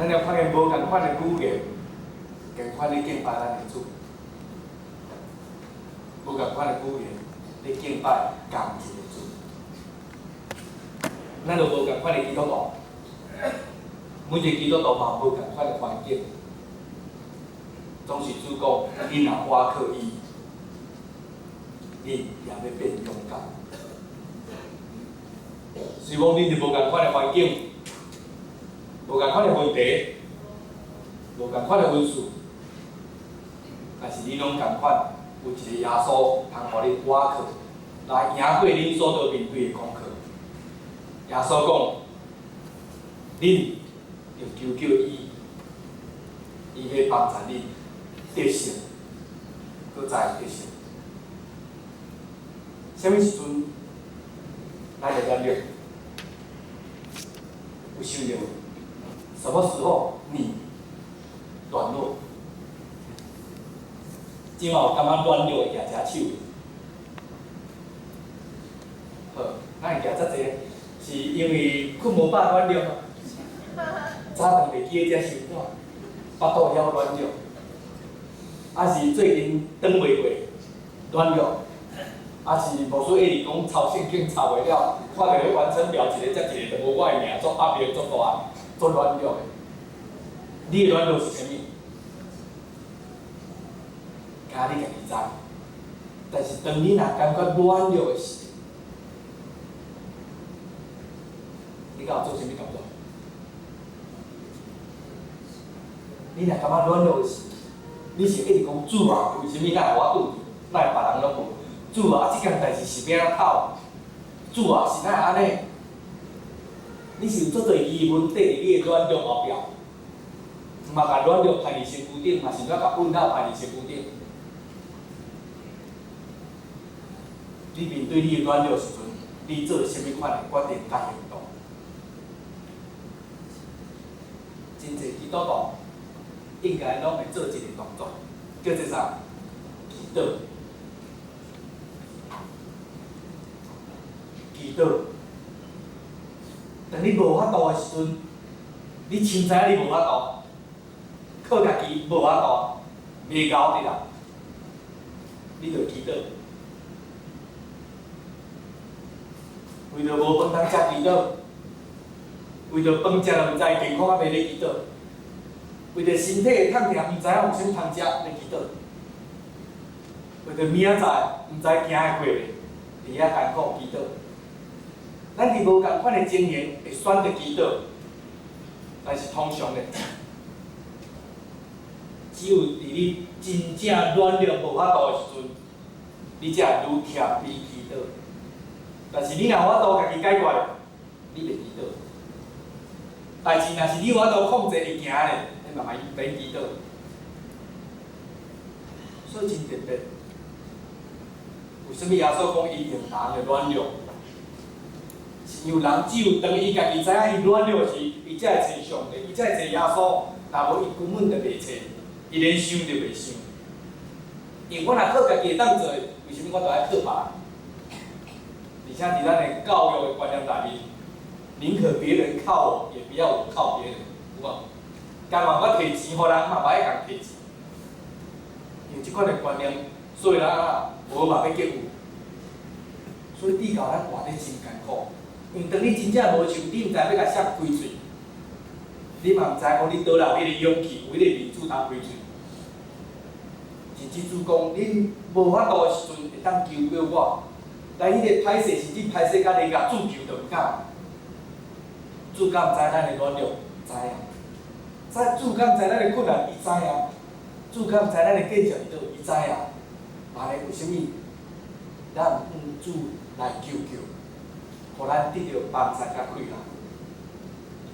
咱要看见无共款的语言，共款咧敬拜咱的主，无共款的语言咧敬拜同一个主。咱就无共款的基督徒，每一个基督徒嘛无共款的环境，总是主讲，你若倚靠伊，你也要变勇敢。希望恁就无共款的环境，无共款的问题，无共款的分数，但是你拢共款，有一个耶稣通互你倚靠，来赢过恁所要面对的功课。耶稣讲，恁要求救伊，伊要帮助恁得胜，搁再得胜。什么时阵咱会软弱？有想到什么时候你软弱？今嘛有感觉软弱会举只手？好，咱会举遮济，是因为困无饱软弱吗？早顿袂记个遮伤短，腹肚枵软弱，啊是最近转袂过软弱，啊是无说一直讲抄圣经抄袂了，看到咧完成表一个接一个，就无我的名做压力做大，做软弱的。你的软弱是啥物？敢你家己知，但是当你若感觉软弱的时，你敢有做啥物动作？你若感觉软弱的时，你是一直讲主啊，为虾米哪有我拄着，哪会别人拢无？主啊，即件代志是要安怎透？主啊，是哪会安尼？你是有足侪疑问缀伫你的软弱后壁，嘛甲软弱排伫身躯顶，嘛是要甲问号排伫身躯顶。你面对你的软弱时阵，你做啥物款的决定甲行动？真侪基督徒应该拢会做一个动作，叫做啥？祈祷。祈祷。当你无法度的时阵，你真知影你无法度，靠家己无法度，袂够的啦，你着祈祷。为着无饭通食祈祷，为着饭食了毋知健康啊袂咧祈祷，为着身体会痛痛毋知影有啥物通食咧祈祷，为着明仔载毋知行会过袂，伫遐艰苦祈祷。咱伫无共款的经验会选择祈祷，但是通常咧，只有伫你真正软弱无法度的时阵，你才会愈贴你祈祷。但是你若有法度家己解决，你袂祈祷。代志若是你有法度控制会行咧，你嘛免祈祷。所以真特别，为什么耶稣讲伊用人的软弱？是因为人只有当伊家己知影伊软弱时，伊才会找上帝，伊才会找耶稣。若无伊根本就袂找，伊连想就袂想。因为我若靠家己会当做，为什么我着爱靠别人？而且伫咱的教育的观念内面，宁可别人靠我，也不要我靠别人，有无？甘愿我摕钱互人，嘛袂爱共摕钱。因为即款的观念，所以人无嘛要结有。所以地球咱活得真艰苦。因为当你真正无想，你毋知要甲谁开嘴，你嘛毋知讲你倒来有迄个勇气，有迄个民主通开嘴。甚至主讲，恁无法度的时阵，会当求过我。但迄个歹势，甚至歹势甲你甲主求都毋敢。主敢毋知咱的软弱，知影。主敢毋知咱的困难，伊知影。主敢毋知咱的建设伫倒，伊知影。嘛咧，为虾米咱向主来求救？互咱得到帮助甲快乐。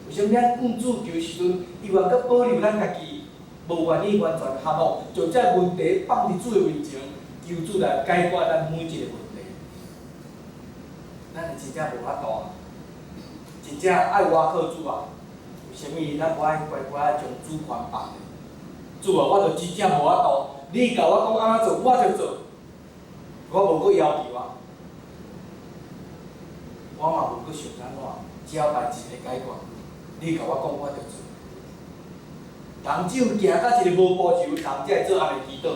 为什么咱向主求时阵，伊愿阁保留咱家己，无愿意完全合乎，将这问题放伫主的面前，求主来解决咱每一个问题。咱是真正无法度啊，真正爱倚靠主啊。为什么咱无爱乖乖将主权放咧？主啊，我着真正无法度，你甲我讲安怎做，我就做，我无搁要求啊。我嘛无搁想安怎，只要代志会解决，你甲我讲我就做。人只有行到一个无步骤，人才会做安尼祈祷。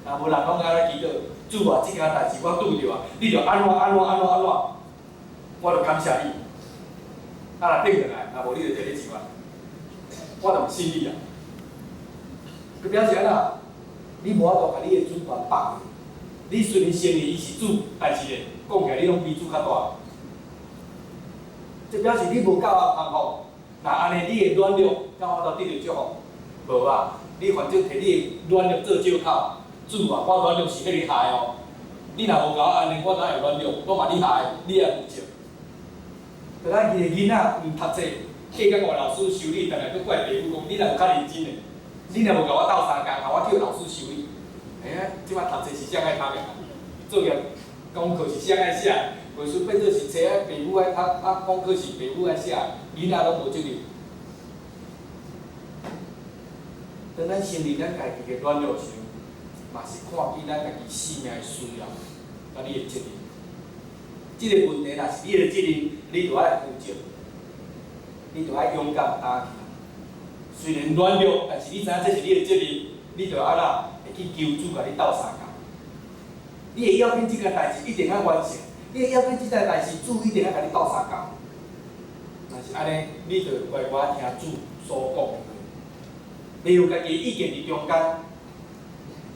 若无人拢安尼祈祷，主啊，即件代志我拄着啊，你着安怎，我着感谢你。啊，若顶转来，若无你着摕你钱啊，我着毋信你啊。佮表示安怎？你无法度甲你的主权放去。你虽然承认伊是主，但是咧，讲起来你拢比主较大。这表示你无够啊幸福。若安尼，你的软弱，敢有法度得到祝福？无啊！你反正摕你的软弱做借口，主啊，我软弱是要你害哦。你若无甲我安尼，我哪会软弱？我嘛你害，你也负责。就咱伊个囡仔毋读册，嫁甲外老师修理，逐个佫怪爸母讲，你若有较认真诶，你若无甲我斗相共，甲我叫老师修理。即摆读册是谁爱读诶？作业功课是谁爱写？袂输变做是册啊，爸母爱读，功课是爸母爱写，囡仔拢无责任。当咱承认咱家己的软弱时，嘛是看见咱家己生命的需要，甲你的责任。即个问题若是你的责任，你就爱负责，你就爱勇敢担起来。虽然软弱，但是你知影这是你的责任，你就安怎会去求主甲你斗相共。你会要紧即件代志一定要完成，你会要紧即件代志主一定要甲你斗相共。若是安尼，你就乖乖听主所讲。袂有家己意见伫中间，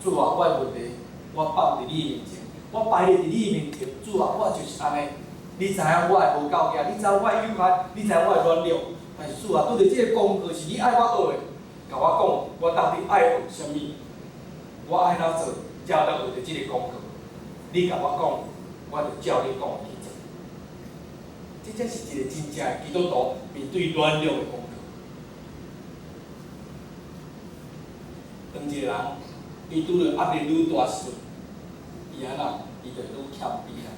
主啊，我的问题我放伫你面前，我摆咧伫你面前，主啊，我就是安尼。你知影我的无够硬，你知影我的有限，你知影我的软弱。但是主啊，拄着即个功课是你爱我学的，甲我讲，我到底爱学啥物？我爱哪做，才有学着即个功课。你甲我讲，我就照你讲去做。这才是一个真正的基督徒面对软弱的功课。当一个人，伊拄着压力愈大时阵，伊安怎，伊就愈谦卑啦。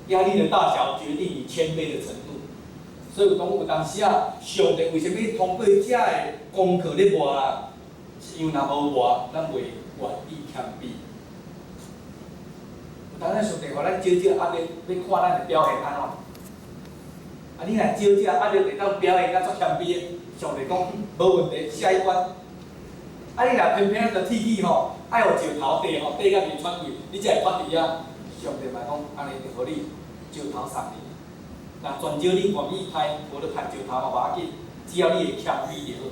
压力的大小决定你谦卑的程度。所以讲有当时啊，上帝为什么通过这个功课咧磨啊？是因为若无磨，咱袂愿意谦卑。有当咱上帝互咱少少压力，要看咱的表现安怎。啊，你若少少压力会当表现甲足谦卑的，上帝讲无问题，下一关。啊！你若偏偏着铁齿吼，爱互石头地吼，地甲面喘气，你才会发伫啊。上帝嘛讲，安尼就互你石头送你。若全少你愿意歹，无就趁石头嘛无要紧，只要你会谦卑就好。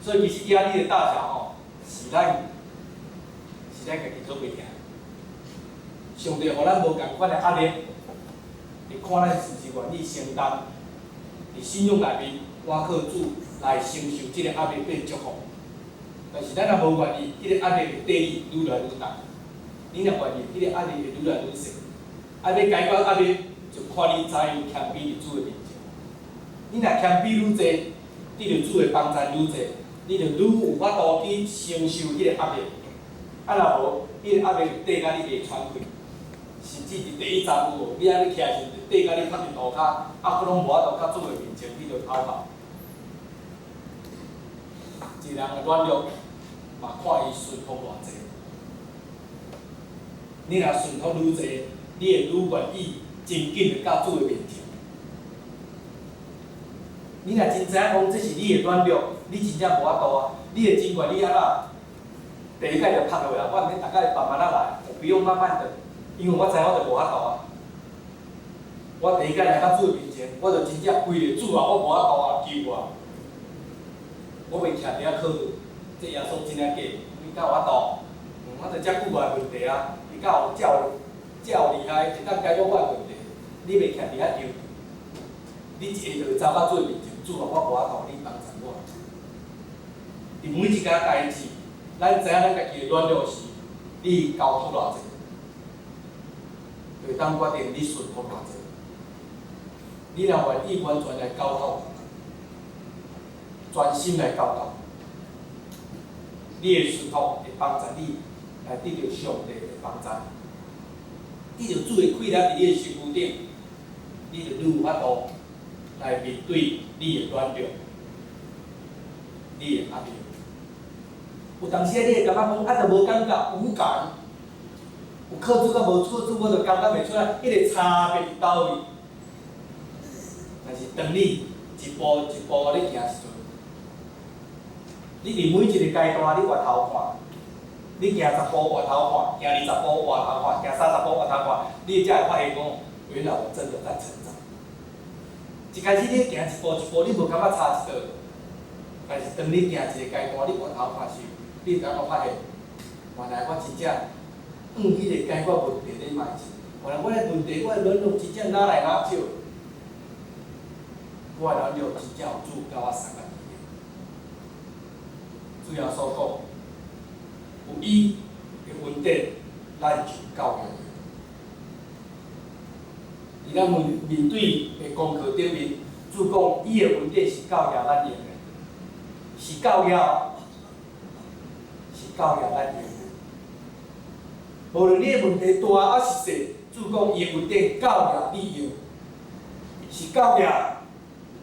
所以其实压力的大小吼，是咱家己做袂起。上帝互咱无共款的压力，会看咱是毋是愿意承担。伫信仰内面，我靠主来承受即个压力被祝福。但是咱若无愿意，即个压力会对你愈来愈重。你若愿意，即个压力会愈来愈小。要解决压力，就看你怎样谦卑伫主的面前。你若谦卑愈济，得着主的帮助愈济，你就愈有法度去承受即个压力。啊，若无，迄个压力就缀甲你袂喘气。甚至伫第一站有无，你安尼徛时，就缀甲你趴伫涂骹，啊，佫拢无法度较主的面前去着讨跑。一个人的软弱，嘛看伊顺服偌济。你若顺服愈济，你会愈愿意真紧的到主的面前。你若真知影讲这是你的软弱，你真正无法度啊！你会真愿意安怎？第一摆就拍落来，我免逐摆慢慢仔来，不用慢慢的，因为我知我就无法度啊。我第一摆来到主的面前，我就真正跪咧，主啊，我无法度啊，救我！我袂徛伫遐考虑，这耶稣真正假？你敢有法度？我就遮久来问题啊，伊敢有遮厉害，会当解决我的问题？你袂徛伫遐犹豫，你一下就会走到主的面前，主啊，我无法度，你帮助我。伫每一件代志，咱知影咱家己的软弱时，你交托偌济，就会当决定你顺服偌济。你若愿意完全来交托，专心来交托，你的顺服会帮助你来得到上帝的帮助，得到主的气力伫你的身躯顶，你就愈有法度来面对你的软弱，你的压力。有当时你会感觉讲，啊，就无感觉，无感，有靠主甲无靠主，我就感觉袂出来，迄个差别伫倒位。但是当你一步一步咧行时阵，你伫每一个阶段，你回头看，你行10步回头看，行20步回头看，行30步回头看，你才会发现讲，原来我真的在成长。一开始你行一步一步，你无感觉差一道，但是当你行一个阶段，你回头看时，你才会发现，原来我真正迄个解决问题咧嘛是，原来我的问题，我的软弱真正哪来哪少，我的软弱真正有主甲我送来。主要所讲，有伊的稳定，咱就教育伊。咱面对的功课顶面，主讲伊的稳定是教育咱用的，是教育咱用的。无论你的问题大还是小，主讲伊的稳定教育你用，是教育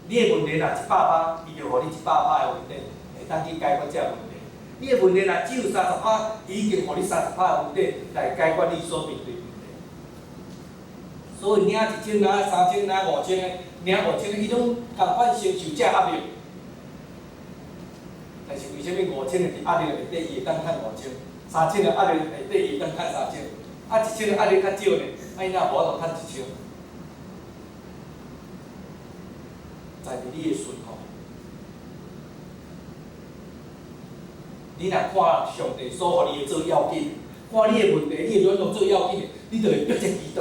你的问题若100%，伊就互你100%的稳定。当去解决这问题，你的问题若只有30%，已经互你30%的问题来解决你所面对的问题。所以领1000、领3000、领5000的，领5000的，伊拢共款承受这压力。但是为什么5000的伫压力内底，伊会当趁5000；3000的压力内底，伊会当趁3000；1000的压力较少呢，伊若无法度趁1000。在于你的顺服。你若看上帝所互你的做要紧，看你的问题、你的软弱做要紧的，你就会迫切祈祷。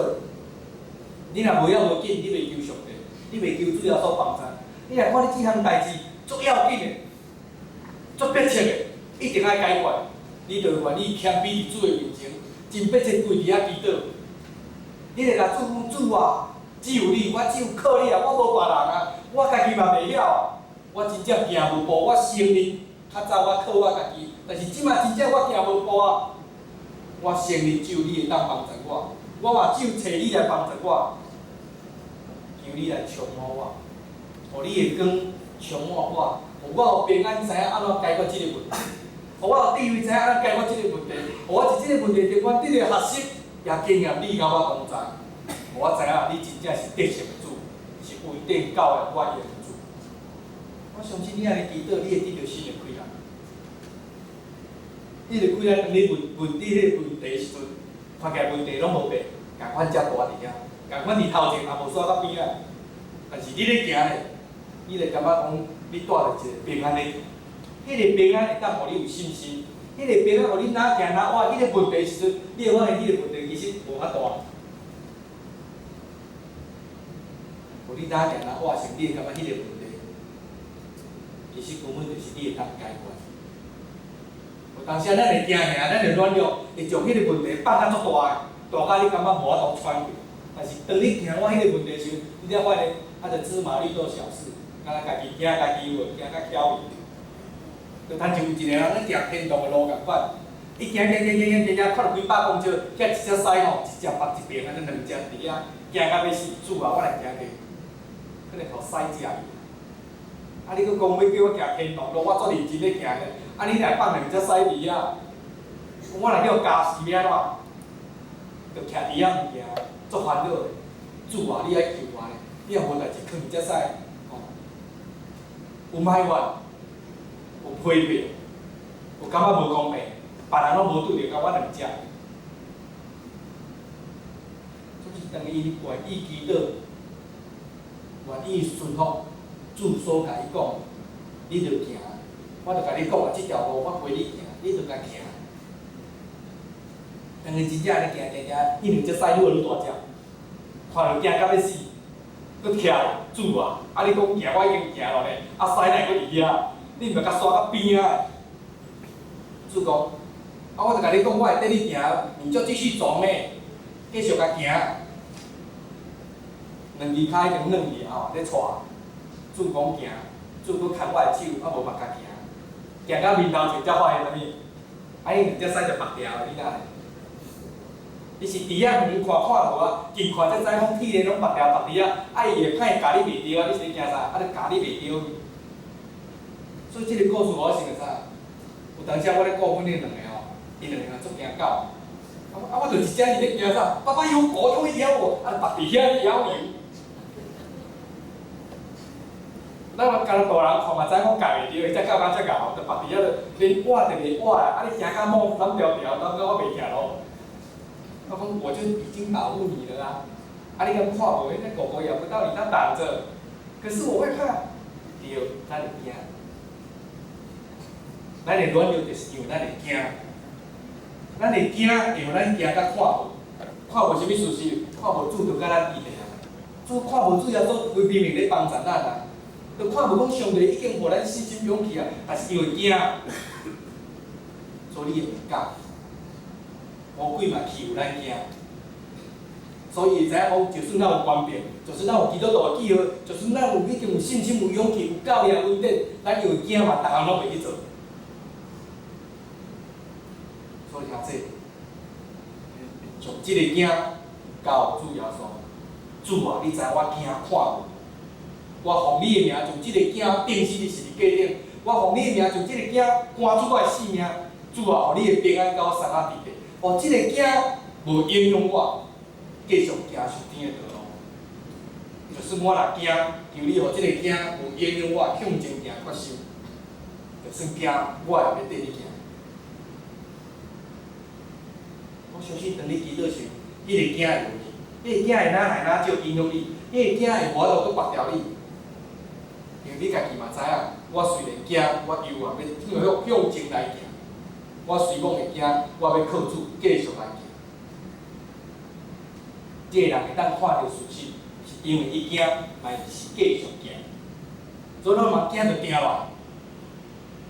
你若无要无紧，你袂求上帝，你袂求主要所帮助。你若看你即项代志做要紧的、做迫切的，一定爱解决，你就愿意谦卑伫主的面前，真迫切跪伫遐祈祷。你著甲主讲：主啊，只有你，我只有靠你啊，我无别人啊，我家己嘛袂晓啊，我真正行无步，我承认。较早我靠我家己，但是即马真正我行无步啊！我承认只有你会当帮助我，我嘛只有找你来帮助我，求你来充满我，互你的光充满我，互我有平安知影安怎解决即个问题，互我有智慧知影安怎解决即个问题，互我伫即个问题顶我得到学习，也经验你甲我同在，互我知影你真正是得胜的主，是稳定教育我的主。我相信你安尼祈祷，你会得到新的开朗。迄个开朗，当你问你迄个问题时阵，看起来问题拢无变，共款遮大伫遐，共款伫头前也无煞到边仔。但是你咧行咧，你会感觉讲你带着一个平安咧，迄个平安会当互你有信心，迄个平安互你哪行哪活，迄个问题时阵，你会发现迄个问题其实无遐大。互你哪行哪活时，你会感觉迄个问题。其实根本就是你会当解决。有当时咱会惊吓，咱会软弱，会将迄个问题放甲足大个，大甲你感觉无法度喘气。但是当你听我迄个问题时，你才发现，这芝麻绿豆小事，敢若家己行家己运，行较巧伊。就亲像有一个人咧行天堂的路共款，伊行，看到几百公尺，遐一只狮吼，一只绑一边，安尼两只伫遐行到要死，主啊，我来行去，可能互狮食伊。啊！你佫讲要叫我行天堂路，我足认真咧行咧。啊！你来放两只狮伫遐，我来叫加死要安怎？着徛伫遐物件，足烦恼的。主啊，你爱救我咧！你若无代志，囥只狮，吼，有埋怨，有批评，有感觉无公平，别人拢无对着，甲我两只。就是当伊愿意祈祷，愿意顺服。主所甲伊讲，你着行。我着甲你讲啊，即条路我陪你行，你着甲行。当然真正安尼行，迄两只狮愈来愈大只，看着惊甲要死，佫徛主啊！啊你讲行，我已经行落咧，啊狮乃佫伫遐，你毋着甲刷到边仔？主讲，啊我着甲你讲，我会缀你行，你就继续走咩？继续甲行。两只骹已经软去吼，咧带。主讲行，主佫牵我的手，啊无目甲行，行到面头前才发现啥物？啊，伊两只狮就绑掉了，你哪？伊是伫遐远看无啊，近看才知讲铁个拢绑掉伫遐，啊伊会歹教你袂着啊，你是咧惊啥？啊，你教你袂着。所以即个故事我想个啥？有当时我咧顾阮迄两个吼，伊两个足惊狗，我就一只是咧惊啥？爸爸有狗会咬我，啊绑伫遐咧咬你。咱若干大人看嘛知讲教袂着，伊只狗敢只咬，就拔伫遐个，连活都袂活啊！啊，你行到某咱条条，咱我袂行咯。我讲我就已经保护你了啊！啊，你敢看无？那狗狗咬不到你，它挡着。可是我会怕，对，咱会惊。咱会软弱，就是因为咱会惊。咱会惊，因为咱惊甲看无，看无啥物事实，看无主就甲咱伊个啊。主看无主耶稣为明明咧帮助咱啊，就看无讲上帝已经互咱信心勇气啊，但是因为惊，所以你会袂敢。魔鬼嘛欺负咱惊，所以会知影讲，就算咱有官兵，就算咱有基督徒的记号，就算咱有已经有信心、有勇气、有教养、稳定，咱因为惊嘛，逐项拢袂去做。所以兄弟，从即个惊交主耶稣，主啊，你知我惊看无？我奉你的名，从即个惊钉死伫十字架顶，我奉你的名，从即个惊赶出我的性命。主啊，互你的平安甲我送啊伫地。哦，即个惊无影响我，继续行上天的道路。就算我若惊，求你互即个惊无影响我向前行决心。就算惊，我也要缀你行。我相信当你祈祷时，迄个惊会落去，迄个惊会哪少影响你，迄个惊会无法度去拔掉你。因为你家己嘛知影，我虽然惊，我犹原要向前来行。我虽讲会惊，我要靠主继续来行。这个人会当看到事实，是因为伊惊，嘛是继续行。所以咱嘛惊就定落来。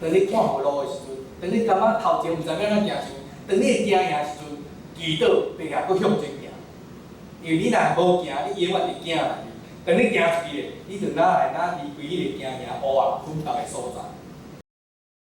当你看无路的时阵，当你感觉头前毋知要安怎行时，当你会惊赢时阵，祈祷并也搁向前行。因为你若无行，你永远伫惊内面。当你行出去咧，你就哪来离开迄个惊赢黑暗混沌的所在。